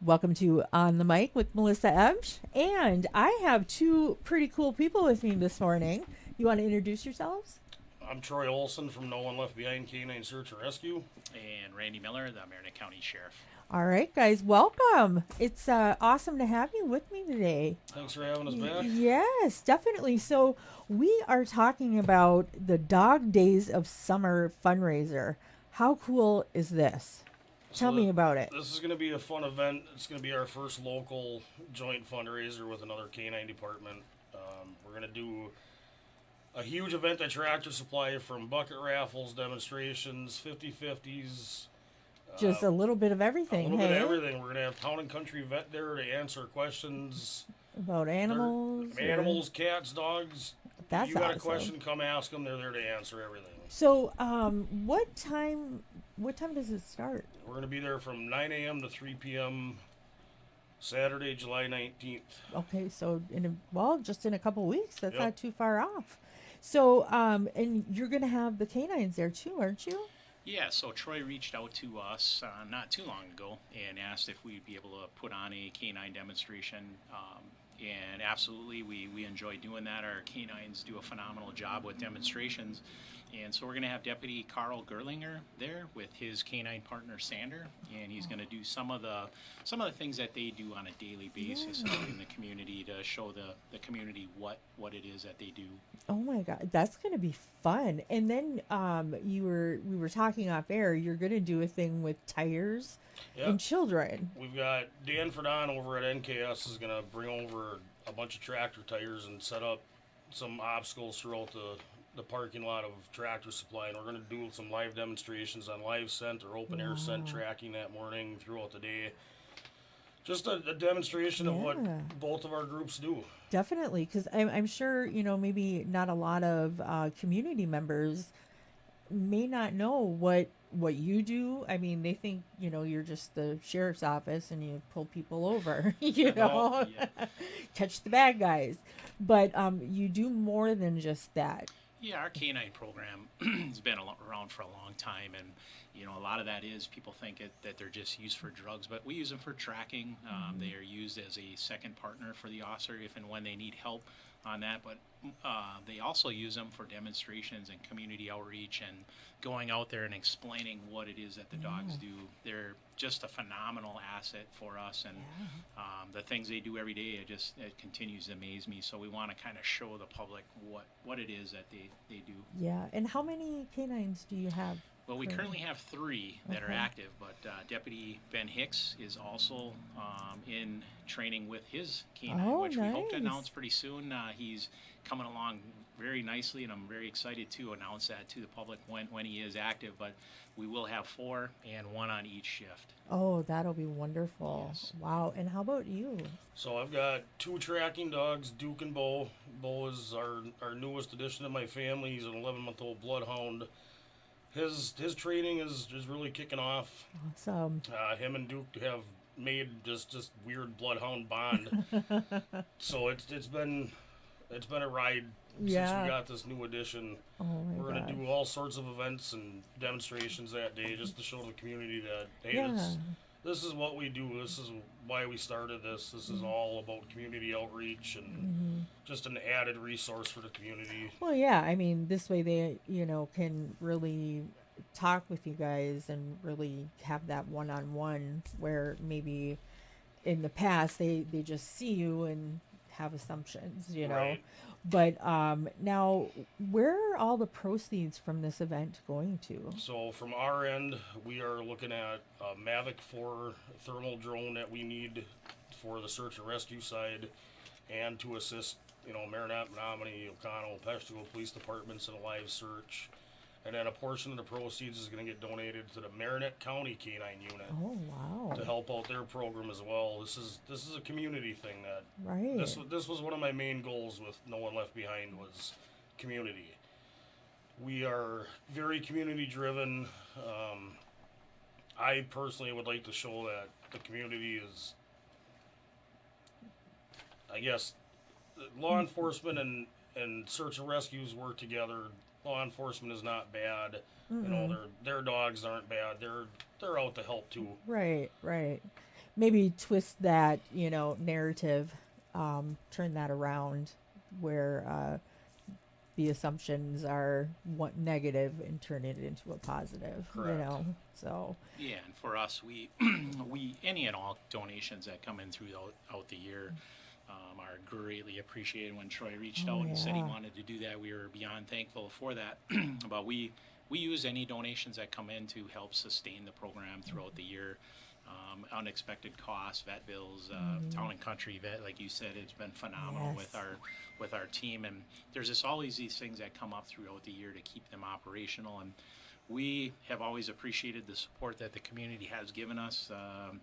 Welcome to On the Mic with Melissa Ebsch. And I have two pretty cool people with me this morning. You want to introduce yourselves? I'm Troy Olson from No One Left Behind Canine Search and Rescue. And Randy Miller, the Marinette County Sheriff. All right, guys, welcome. It's awesome to have you with me today. Thanks for having us back. Yes, definitely. So, we are talking about the Dog Days of Summer fundraiser. How cool is this? Tell me about it. This is going to be a fun event. It's going to be our first local joint fundraiser with another canine department. We're going to do a huge event at Tractor Supply from bucket raffles, demonstrations, 50/50s. Just a little bit of A everything, little hey? bit of everything. We're going to have Town and Country Vet there to answer questions. About animals. Animals, cats, dogs. That's you got awesome. a question, come ask them. They're there to answer everything. So, what time? What time does it start? We're going to be there from 9 a.m. to 3 p.m. Saturday, July 19th. Okay, so just in a couple weeks. That's Yep. not too far off. So, and you're gonna have the canines there too, aren't you? Yeah, so Troy reached out to us not too long ago and asked if we'd be able to put on a canine demonstration. And absolutely, we enjoy doing that. Our canines do a phenomenal job with demonstrations. And so we're going to have Deputy Carl Gerlinger there with his canine partner Sander, and he's going to do some of the things that they do on a daily basis out in the community to show the community what it is that they do. Oh my God, that's gonna be fun. And then we were talking off air. You're gonna do a thing with tires Yep. and children. We've got Dan Ferdon over at NKS is going to bring over a bunch of tractor tires and set up some obstacles throughout the parking lot of Tractor Supply. And we're going to do some live demonstrations on live scent or open air scent tracking that morning throughout the day. Just a demonstration of Yeah. what both of our groups do. Definitely, because I'm sure maybe not a lot of community members may not know what you do. I mean, they think you're just the sheriff's office and you pull people over, No, yeah. catch the bad guys. But you do more than just that. Yeah, our canine program has been around for a long time, and a lot of that is people think that they're just used for drugs, but we use them for tracking. They are used as a second partner for the officer if and when they need help on that, but they also use them for demonstrations and community outreach and going out there and explaining what it is that the dogs do. They're just a phenomenal asset for us, and the things they do every day, it continues to amaze me. So we want to kind of show the public what it is that they do. Yeah. And how many canines do you have? Well, we currently have 3 that are Okay. active, but Deputy Ben Hicks is also in training with his canine, Oh, which we hope to nice. announce pretty soon. He's coming along very nicely, and I'm very excited to announce that to the public when he is active. But we will have 4 and 1 on each shift. Oh, that'll be wonderful. Yes. Wow. And how about you? So I've got 2 tracking dogs, Duke and Bo. Bo is our newest addition to my family. He's an 11-month-old bloodhound. His training is really kicking off. Awesome. Him and Duke have made just weird bloodhound bond. So it's been a ride since Yeah. we got this new addition. Oh my We're gonna gosh. do all sorts of events and demonstrations that day just to show the community that hey, Yeah. this is what we do. This is why we started this. This is all about community outreach and Mm-hmm. just an added resource for the community. Well, yeah. I mean, this way they, can really talk with you guys and really have that one-on-one where maybe in the past they just see you and have assumptions. Right. But now, where are all the proceeds from this event going to? So from our end, we are looking at a Mavic 4 thermal drone that we need for the search and rescue side, and to assist, Marinette, Menominee, O'Connell, Peshtigo police departments in a live search. And then a portion of the proceeds is going to get donated to the Marinette County Canine Unit Oh, wow. to help out their program as well. This is a community thing that Right. this was one of my main goals with No One Left Behind was community. We are very community driven. I personally would like to show that the community is, I guess, law enforcement and search and rescues work together. Law enforcement is not bad. Their dogs aren't bad. They're out to help too. Right, right. maybe twist that, narrative, turn that around where the assumptions are what negative and turn it into a positive, Correct. So, Yeah, and for us, we we any and all donations that come in throughout the year are greatly appreciated. When Troy reached oh out and said he yeah. wanted to do that, we were beyond thankful for that. But we use any donations that come in to help sustain the program throughout the year. Unexpected costs, vet bills, town and country vet, like you said, it's been phenomenal Yes. with our team. And there's just always these things that come up throughout the year to keep them operational. And we have always appreciated the support that the community has given us.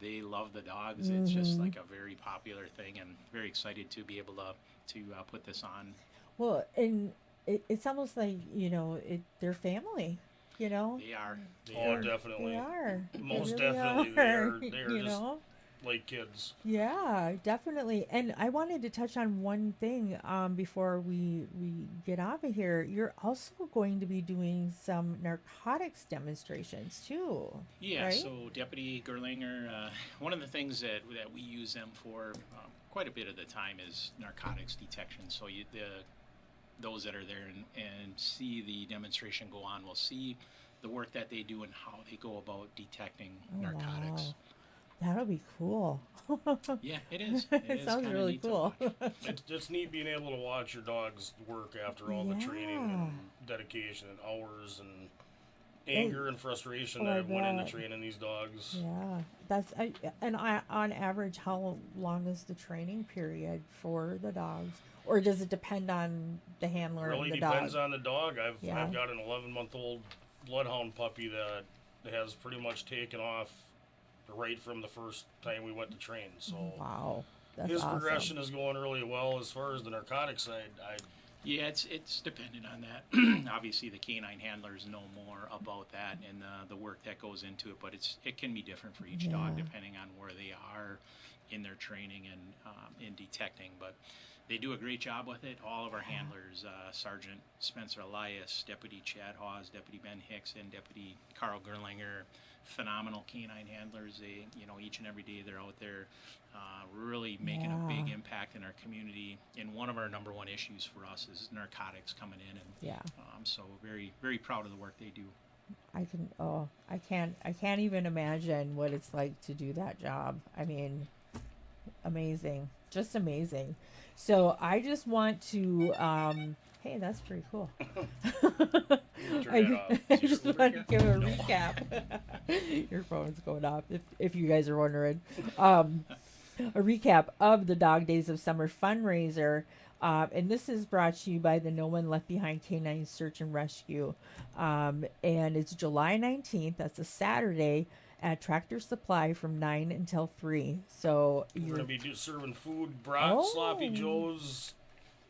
They love the dogs. It's just like a very popular thing, and very excited to be able to put this on. Well, and it's almost like, they're family, you know? They are. They Oh, are. They definitely. are. They Most really definitely, are. they are you just know? like kids. Yeah, definitely. And I wanted to touch on one thing before we get off of here. You're also going to be doing some narcotics demonstrations too, Yeah, right? so Deputy Gerlinger, one of the things that we use them for quite a bit of the time is narcotics detection. So those that are there and see the demonstration go on will see the work that they do and how they go about detecting Oh narcotics. wow. That'll be cool. Yeah, it is. It It is sounds kind of really neat to cool. watch. It's neat being able to watch your dogs work after all the training Yeah. and dedication and hours and And anger and frustration oh, I that went into bet. training these dogs. Yeah, and on average, how long is the training period for the dogs, or does it depend on the handler and Really the depends dog? on the dog. Yeah. I've got an 11-month-old bloodhound puppy that has pretty much taken off right from the first time we went to train. So Wow, that's his awesome. progression is going really well. As far as the narcotic side, Yeah, it's dependent on that. Obviously, the canine handlers know more about that and the work that goes into it, but it can be different for each dog Yeah. depending on where they are in their training and in detecting. But they do a great job with it. All of our handlers, Sergeant Spencer Elias, Deputy Chad Hawes, Deputy Ben Hicks, and Deputy Carl Gerlinger, phenomenal canine handlers. They, each and every day they're out there really making a Yeah. big impact in our community. And one of our number one issues for us is narcotics coming in, and Yeah, so very very proud of the work they do. I can. Oh, I can't even imagine what it's like to do that job. I mean, amazing, just amazing. So I just want to. Hey, that's pretty cool. you turn that off. I Is your just Uber want to here? give a No. recap. Your phone's going off if you guys are wondering. A recap of the Dog Days of Summer fundraiser. And this is brought to you by the No One Left Behind Canine Search and Rescue. And it's July 19th. That's a Saturday at Tractor Supply from 9 until 3. So We're you're. gonna be serving food, brat, sloppy Oh, joes,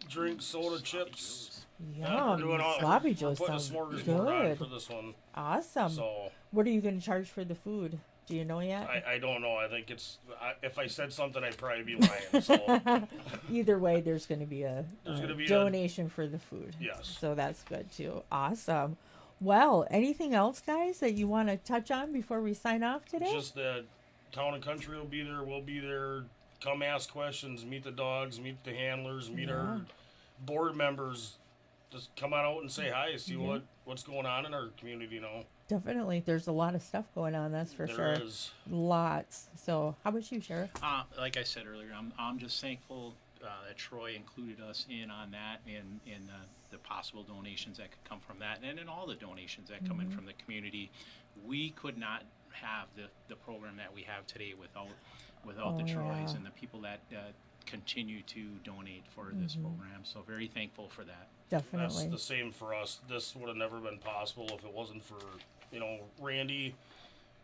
drinks, soda Sloppy chips. Joes. Yeah, we're doing all. Sloppy We're Joes putting a sounds smorgasbord on good. for this one. Awesome. So What are you going to charge for the food? Do you know yet? I don't know. I think if I said something, I'd probably be lying. So Either way, there's going to be a there's gonna be a donation for the food. yes. So that's good too. Awesome. Well, anything else, guys, that you want to touch on before we sign off today? Just that Town and Country will be there. We'll be there. Come ask questions. Meet the dogs. Meet the handlers. Meet our board members. Just come on out and say hi. See what's going on in our community. Definitely. There's a lot of stuff going on, that's for There sure. is. Lots. So, how about you, Sheriff? Like I said earlier, I'm just thankful that Troy included us in on that and in the possible donations that could come from that, and in all the donations that come in from the community. We could not have the program that we have today without the Oh, Troys yeah. and the people that continue to donate for this program. So very thankful for that. That's Definitely. the same for us. This would have never been possible if it wasn't for Randy,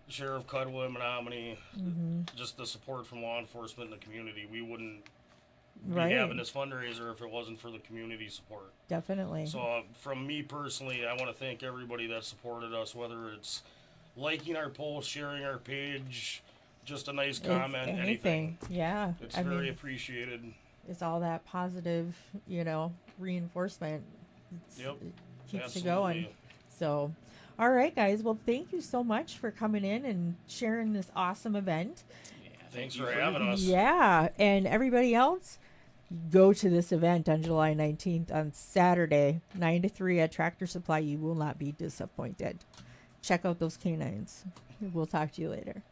Sheriff Cudwell, Menominee, just the support from law enforcement and the community. We wouldn't be Right. having this fundraiser if it wasn't for the community support. Definitely. So from me personally, I want to thank everybody that supported us, whether it's liking our post, sharing our page, just a nice It's comment, anything. Yeah. It's I very mean, appreciated. it's all that positive, reinforcement. Yep, It keeps absolutely. you going. So, all right, guys. Well, thank you so much for coming in and sharing this awesome event. Yeah, Thanks you for for having us. Yeah, and everybody else, go to this event on July 19th on Saturday, 9 to 3 at Tractor Supply. You will not be disappointed. Check out those canines. We'll talk to you later.